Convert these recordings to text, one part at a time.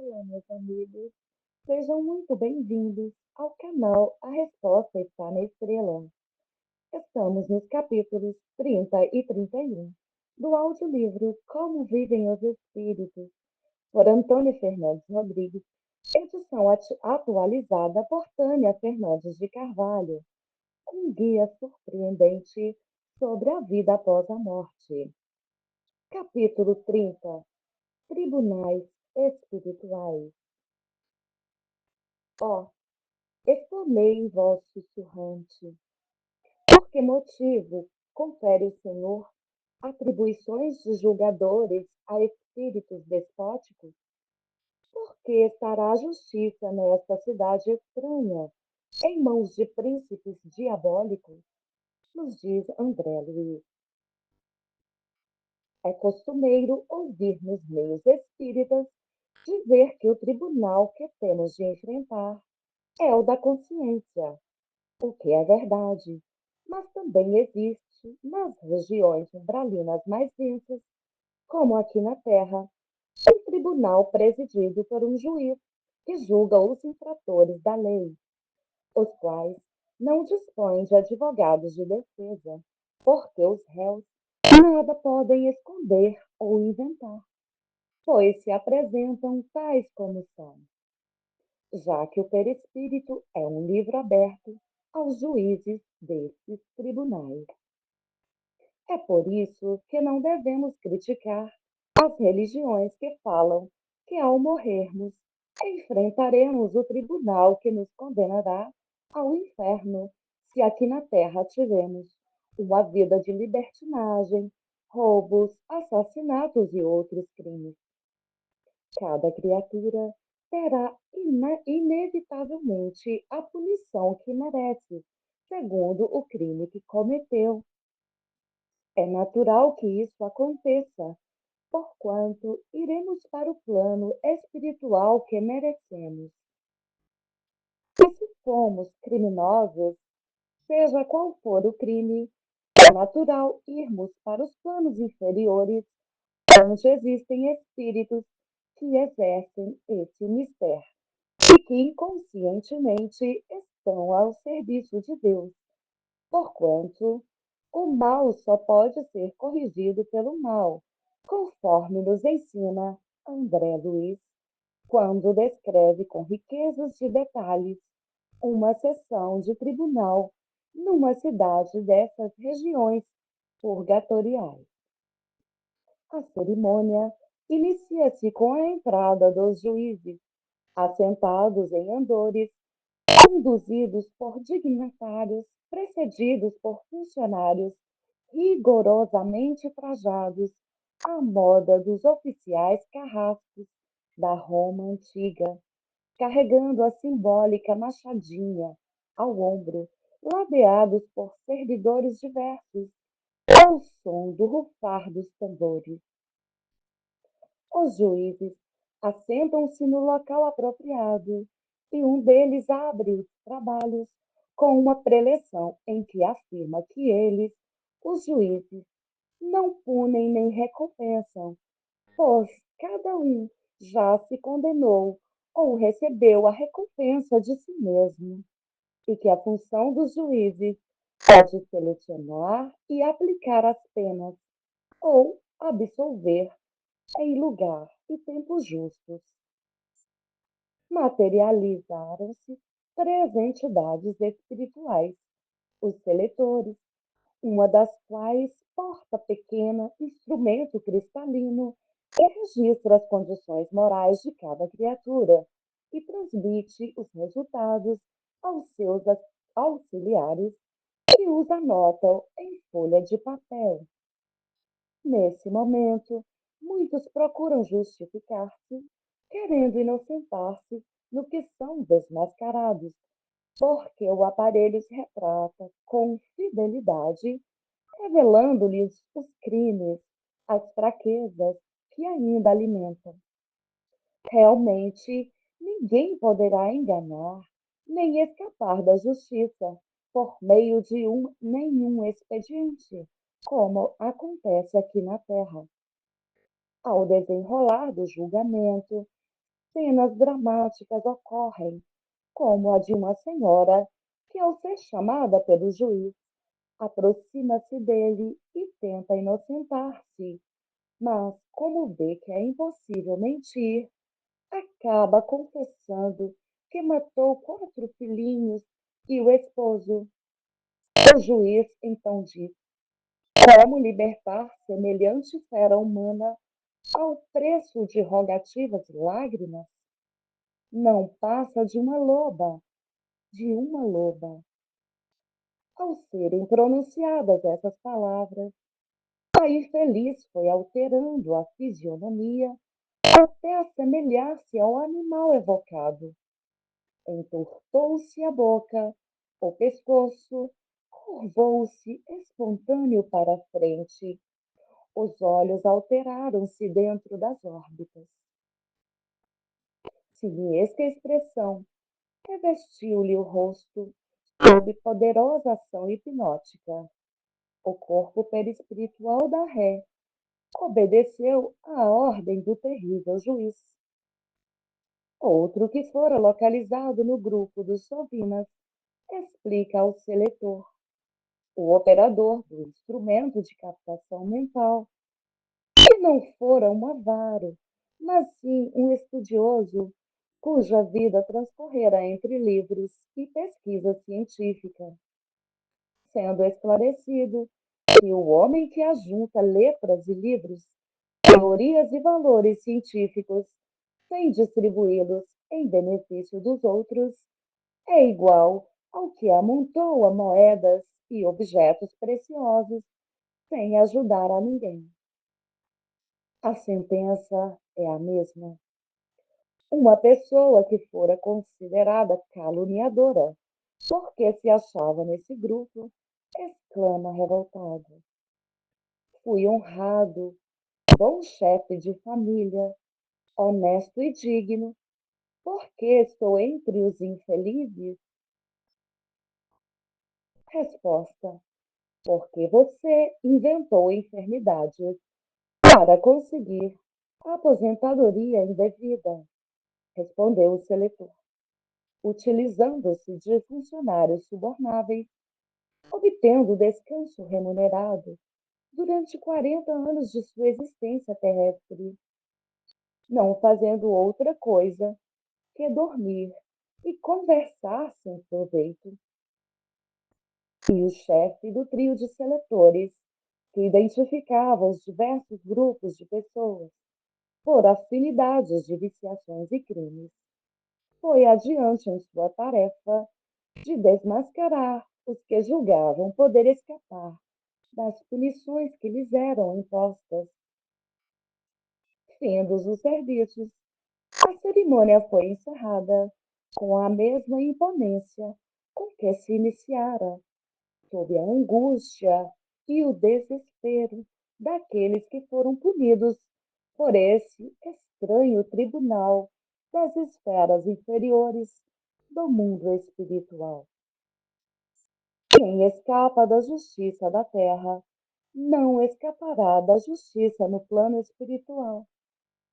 Olá, meus amigos. Sejam muito bem-vindos ao canal A Resposta Está na Estrela. Estamos nos capítulos 30 e 31 do audiolivro Como Vivem os Espíritos, por Antônio Fernandes Rodrigues, edição atualizada por Tânia Fernandes de Carvalho, um guia surpreendente sobre a vida após a morte. Capítulo 30. Tribunais Espirituais. Ó, exclamei em voz sussurrante. Por que motivo confere o Senhor atribuições de julgadores a espíritos despóticos? Por que estará a justiça nesta cidade estranha, em mãos de príncipes diabólicos? Nos diz André Luiz. É costumeiro ouvir nos meios espíritas dizer que o tribunal que temos de enfrentar é o da consciência, o que é verdade, mas também existe nas regiões umbralinas mais densas, como aqui na Terra, um tribunal presidido por um juiz que julga os infratores da lei, os quais não dispõem de advogados de defesa, porque os réus nada podem esconder ou inventar, pois se apresentam tais como são, já que o perispírito é um livro aberto aos juízes desses tribunais. É por isso que não devemos criticar as religiões que falam que ao morrermos enfrentaremos o tribunal que nos condenará ao inferno se aqui na terra tivermos uma vida de libertinagem, roubos, assassinatos e outros crimes. Cada criatura terá inevitavelmente a punição que merece, segundo o crime que cometeu. É natural que isso aconteça, porquanto iremos para o plano espiritual que merecemos. E se somos criminosos, seja qual for o crime, é natural irmos para os planos inferiores, onde existem espíritos que exercem esse mistério e que inconscientemente estão ao serviço de Deus, porquanto o mal só pode ser corrigido pelo mal, conforme nos ensina André Luiz, quando descreve com riquezas de detalhes uma sessão de tribunal numa cidade dessas regiões purgatoriais. A cerimônia inicia-se com a entrada dos juízes, assentados em andores, conduzidos por dignatários, precedidos por funcionários rigorosamente trajados à moda dos oficiais carrascos da Roma antiga, carregando a simbólica machadinha ao ombro, ladeados por servidores diversos, ao som do rufar dos tambores. Os juízes assentam-se no local apropriado e um deles abre os trabalhos com uma preleção em que afirma que eles, os juízes, não punem nem recompensam, pois cada um já se condenou ou recebeu a recompensa de si mesmo, e que a função dos juízes é de selecionar e aplicar as penas ou absolver em lugar e tempo justos. Materializaram-se três entidades espirituais, os seletores, uma das quais porta pequeno instrumento cristalino que registra as condições morais de cada criatura e transmite os resultados aos seus auxiliares que os anotam em folha de papel. Nesse momento, muitos procuram justificar-se, querendo inocentar-se no que são desmascarados, porque o aparelho se retrata com fidelidade, revelando-lhes os crimes, as fraquezas que ainda alimentam. Realmente, ninguém poderá enganar nem escapar da justiça por meio de nenhum expediente, como acontece aqui na Terra. Ao desenrolar do julgamento, cenas dramáticas ocorrem, como a de uma senhora que, ao ser chamada pelo juiz, aproxima-se dele e tenta inocentar-se, mas, como vê que é impossível mentir, acaba confessando que matou 4 filhinhos e o esposo. O juiz então diz: como libertar semelhante fera humana ao preço de rogativas e lágrimas? Não passa de uma loba. Ao serem pronunciadas essas palavras, a infeliz foi alterando a fisionomia até assemelhar-se ao animal evocado. Entortou-se a boca, o pescoço, curvou-se espontâneo para a frente, os olhos alteraram-se dentro das órbitas. Siniestra expressão revestiu-lhe o rosto sob poderosa ação hipnótica. O corpo perispiritual da ré obedeceu à ordem do terrível juiz. Outro que fora localizado no grupo dos Sovinas explica ao seletor, o operador do instrumento de captação mental, que não fora um avaro, mas sim um estudioso cuja vida transcorrera entre livros e pesquisa científica, sendo esclarecido que o homem que ajunta letras e livros, teorias e valores científicos, sem distribuí-los em benefício dos outros, é igual ao que amontoa moedas e objetos preciosos sem ajudar a ninguém. A sentença é a mesma. Uma pessoa que fora considerada caluniadora porque se achava nesse grupo, exclama revoltado: fui honrado, bom chefe de família, honesto e digno, porque estou entre os infelizes? Resposta: porque você inventou enfermidades para conseguir a aposentadoria indevida, respondeu o seletor, utilizando-se de funcionários subornáveis, obtendo descanso remunerado durante 40 anos de sua existência terrestre, não fazendo outra coisa que dormir e conversar sem proveito. E o chefe do trio de seletores, que identificava os diversos grupos de pessoas por afinidades de viciações e crimes, foi adiante em sua tarefa de desmascarar os que julgavam poder escapar das punições que lhes eram impostas. Findos os serviços, a cerimônia foi encerrada com a mesma imponência com que se iniciara, sob a angústia e o desespero daqueles que foram punidos por esse estranho tribunal das esferas inferiores do mundo espiritual. Quem escapa da justiça da terra não escapará da justiça no plano espiritual,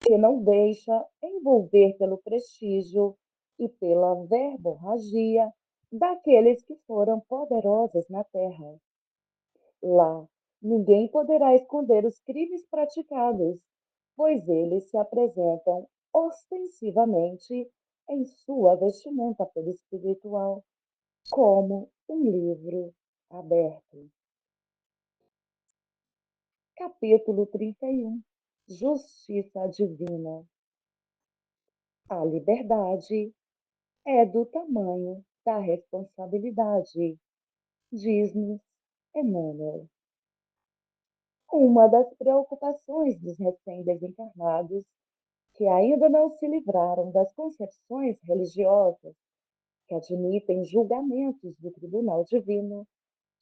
que não deixa envolver pelo prestígio e pela verborragia daqueles que foram poderosos na terra. Lá, ninguém poderá esconder os crimes praticados, pois eles se apresentam ostensivamente em sua vestimenta perispiritual, como um livro aberto. Capítulo 31. Justiça Divina. A liberdade é do tamanho da responsabilidade, diz-nos Emmanuel. Uma das preocupações dos recém-desencarnados, que ainda não se livraram das concepções religiosas que admitem julgamentos do tribunal divino,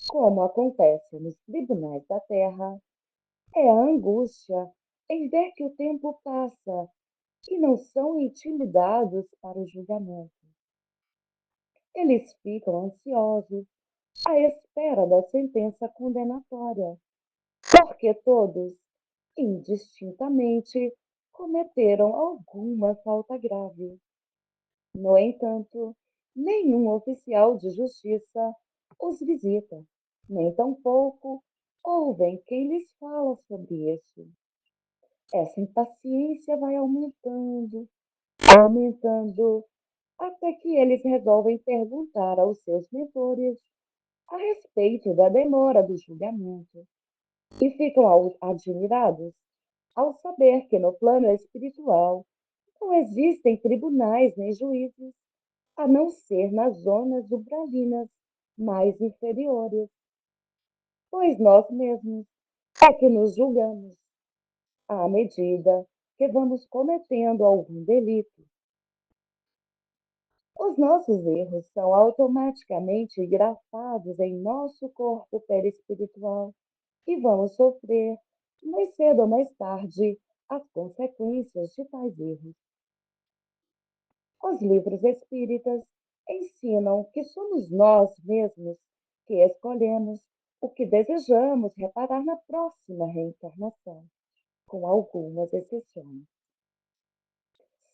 como acontece nos tribunais da terra, é a angústia em ver que o tempo passa e não são intimidados para o julgamento. Eles ficam ansiosos à espera da sentença condenatória, porque todos, indistintamente, cometeram alguma falta grave. No entanto, nenhum oficial de justiça os visita, nem tampouco ouvem quem lhes fala sobre isso. Essa impaciência vai aumentando, aumentando, até que eles resolvem perguntar aos seus mentores a respeito da demora do julgamento e ficam admirados ao saber que no plano espiritual não existem tribunais nem juízes, a não ser nas zonas umbralinas mais inferiores, pois nós mesmos é que nos julgamos à medida que vamos cometendo algum delito. Os nossos erros são automaticamente gravados em nosso corpo perispiritual e vamos sofrer, mais cedo ou mais tarde, as consequências de tais erros. Os livros espíritas ensinam que somos nós mesmos que escolhemos o que desejamos reparar na próxima reencarnação, com algumas exceções.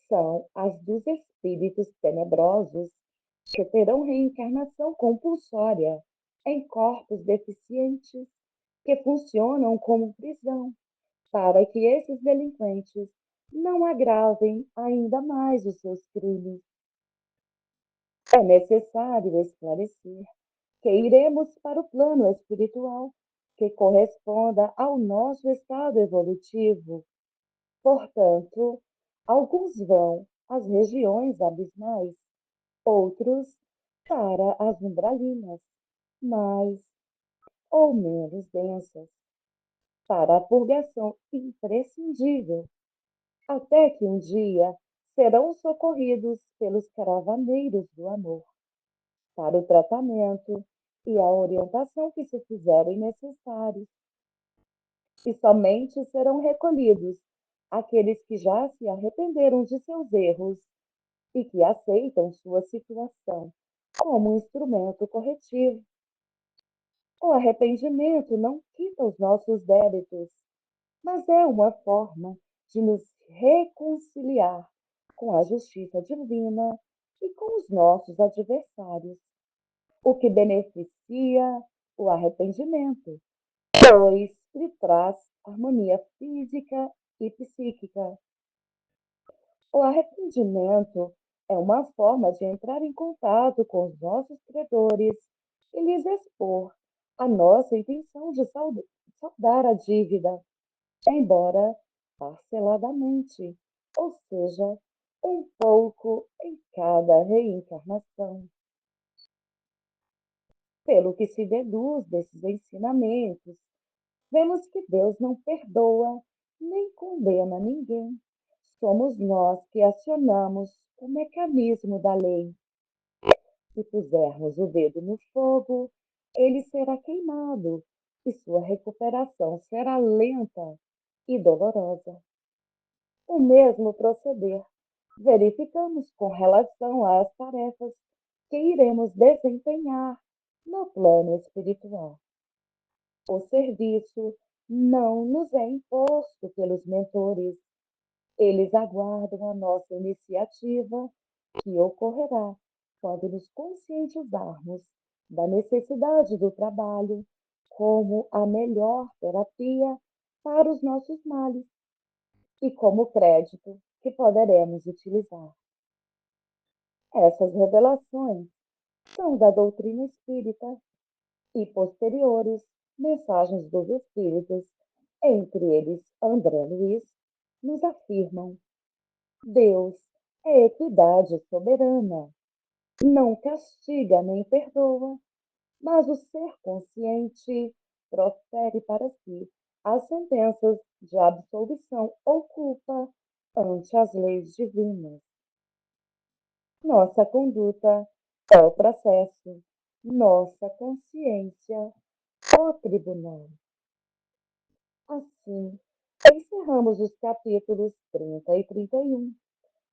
São as dos espíritos tenebrosos que terão reencarnação compulsória em corpos deficientes que funcionam como prisão, para que esses delinquentes não agravem ainda mais os seus crimes. É necessário esclarecer que iremos para o plano espiritual que corresponda ao nosso estado evolutivo. Portanto, alguns vão às regiões abismais, outros para as umbralinas, mais ou menos densas, para a purgação imprescindível, até que um dia serão socorridos pelos caravaneiros do amor, para o tratamento e a orientação que se fizerem necessários, e somente serão recolhidos aqueles que já se arrependeram de seus erros e que aceitam sua situação como um instrumento corretivo. O arrependimento não quita os nossos débitos, mas é uma forma de nos reconciliar com a justiça divina e com os nossos adversários, o que beneficia o arrependimento, pois lhe traz harmonia física e psíquica. O arrependimento é uma forma de entrar em contato com os nossos credores e lhes expor a nossa intenção de saldar a dívida, embora parceladamente, ou seja, um pouco em cada reencarnação. Pelo que se deduz desses ensinamentos, vemos que Deus não perdoa nem condena ninguém. Somos nós que acionamos o mecanismo da lei. Se pusermos o dedo no fogo, ele será queimado e sua recuperação será lenta e dolorosa. O mesmo proceder verificamos com relação às tarefas que iremos desempenhar no plano espiritual. O serviço não nos é imposto pelos mentores. Eles aguardam a nossa iniciativa, que ocorrerá quando nos conscientizarmos da necessidade do trabalho como a melhor terapia para os nossos males e como crédito que poderemos utilizar. Essas revelações são da doutrina espírita e posteriores mensagens dos espíritos, entre eles André Luiz, nos afirmam: Deus é equidade soberana, não castiga nem perdoa, mas o ser consciente profere para si as sentenças de absolvição ou culpa ante as leis divinas. Nossa conduta é o processo, nossa consciência o tribunal. Assim, encerramos os capítulos 30 e 31.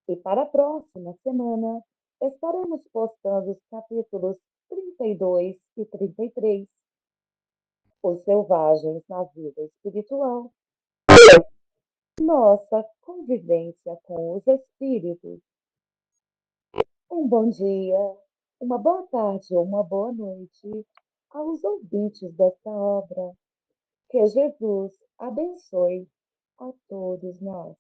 E para a próxima semana, estaremos postando os capítulos 32 e 33, Os Selvagens na Vida Espiritual, nossa convivência com os espíritos. Um bom dia, uma boa tarde ou uma boa noite aos ouvintes desta obra. Que Jesus abençoe a todos nós.